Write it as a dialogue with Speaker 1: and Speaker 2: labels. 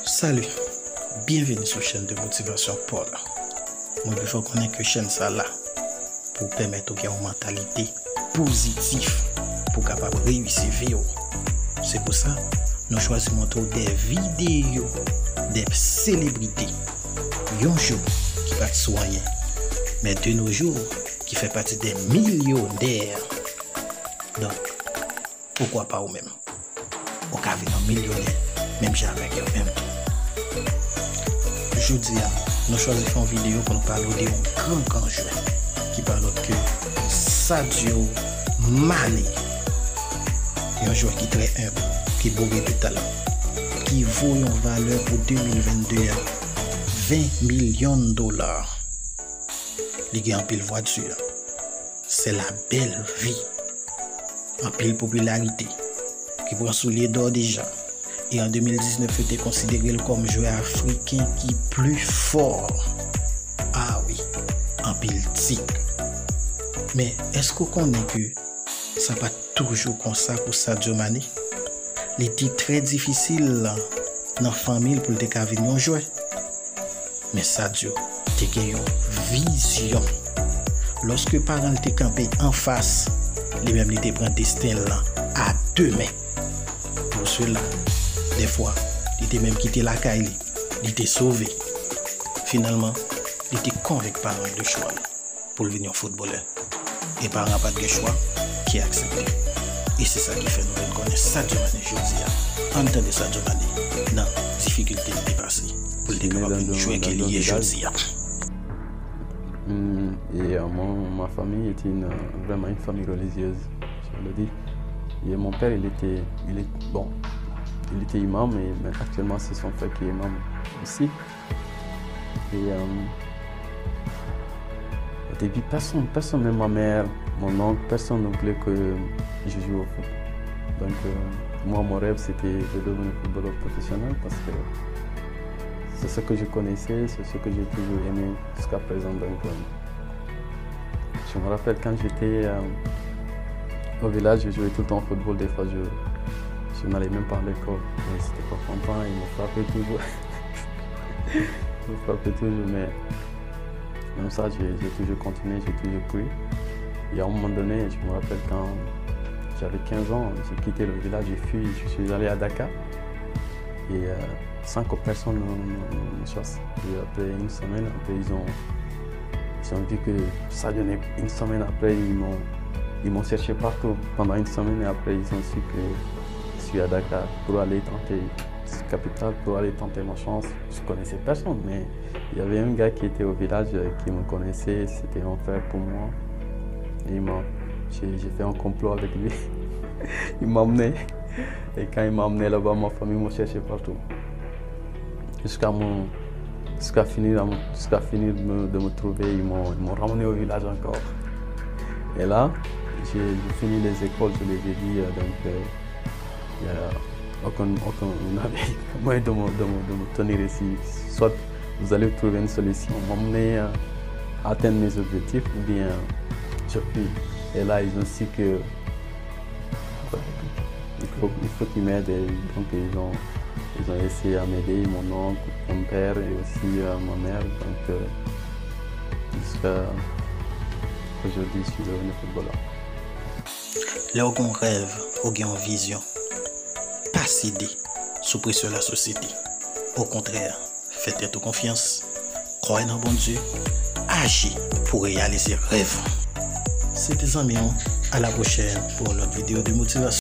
Speaker 1: Salut, bienvenue sur la chaîne de motivation Paul. Moi, il faut qu'on ait que chaîne ça là pour permettre qu'il y ait une mentalité positive pour capable réussir vie. C'est pour ça nous choisissons des vidéos des célébrités. Un jour qui va être soigné, mais de nos jours qui fait partie des millionnaires. Donc, pourquoi pas vous-même? Au cas où un millionnaire, même jamais avec eux-mêmes. Je dis, nous choisissons une vidéo pour nous parler d'un grand joueur qui parle que Sadio Mané. Un joueur qui est très humble, qui est bourré de talent, qui vaut une valeur pour 2022 $20 millions. Il y a en pile voiture. C'est la belle vie. En pile popularité. Qui prend sous les doigts déjà. Et en 2019, il était considéré comme joueur africain qui est plus fort. Ah oui, en pile tic. Mais est-ce qu'on connaît que ça pas toujours comme ça pour Sadio Mané? Il était très difficile dans la famille pour le cas venir jouer. Mais Sadio, tu as une vision. Lorsque les parents te campé en face, les mêmes te prennent destin là à deux mains. Pour cela, des fois, il était même quitté la caille, il était sauvé. Finalement, il était convaincu par le choix pour devenir footballeur. Et par un pas de choix qui est accepté. Et c'est ça qui fait nous reconnaître Sadio Mané aujourd'hui. Entendez Sadio Mané dans la difficulté de dépasser pour le développer de jouer qu'il y est aujourd'hui.
Speaker 2: Et ma famille était vraiment une famille religieuse, je le dis. Et mon père, il était imam, mais actuellement c'est son frère qui est imam ici. Et au début, personne, même ma mère, mon oncle, personne ne voulait que je joue au foot. Donc moi, mon rêve, c'était de devenir footballeur professionnel parce que c'est ce que je connaissais, c'est ce que j'ai toujours aimé jusqu'à présent. Donc, je me rappelle quand j'étais au village, je jouais tout le temps au football. Des fois, je n'allais même pas à l'école. Mais c'était pas content, il me frappait toujours. Il me frappait toujours, mais comme ça, j'ai toujours continué, j'ai toujours cru. Et à un moment donné, je me rappelle quand j'avais 15 ans, j'ai quitté le village, j'ai fui, je suis allé à Dakar. Et sans que personne ne chasse. Et après une semaine, après, ils ont vu que ça donnait une semaine après, ils m'ont cherché partout pendant une semaine et après ils ont su que je suis à Dakar pour aller tenter cette capitale, pour aller tenter ma chance. Je ne connaissais personne, mais il y avait un gars qui était au village qui me connaissait, c'était un frère pour moi. Et j'ai fait un complot avec lui. Il m'a emmené. Et quand il m'a emmené là-bas, ma famille m'a cherché partout. Jusqu'à finir de me trouver, ils m'ont ramené au village encore. Et là, j'ai fini les écoles, je les ai dit, donc il n'y a aucun moyen de me tenir ici. Soit vous allez trouver une solution, m'emmener à atteindre mes objectifs, ou bien je fuis. Et là, ils ont su que il faut qu'ils m'aident. Donc ils ont essayé à m'aider, mon oncle, mon père et aussi ma mère. Donc jusqu'à aujourd'hui, je suis devenu footballeur.
Speaker 1: Là où on rêve, où on a une vision, pas céder sous pression de la société. Au contraire, faites confiance, croyez dans bon Dieu, agissez pour réaliser rêve. C'était Zamion, à la prochaine pour notre vidéo de motivation.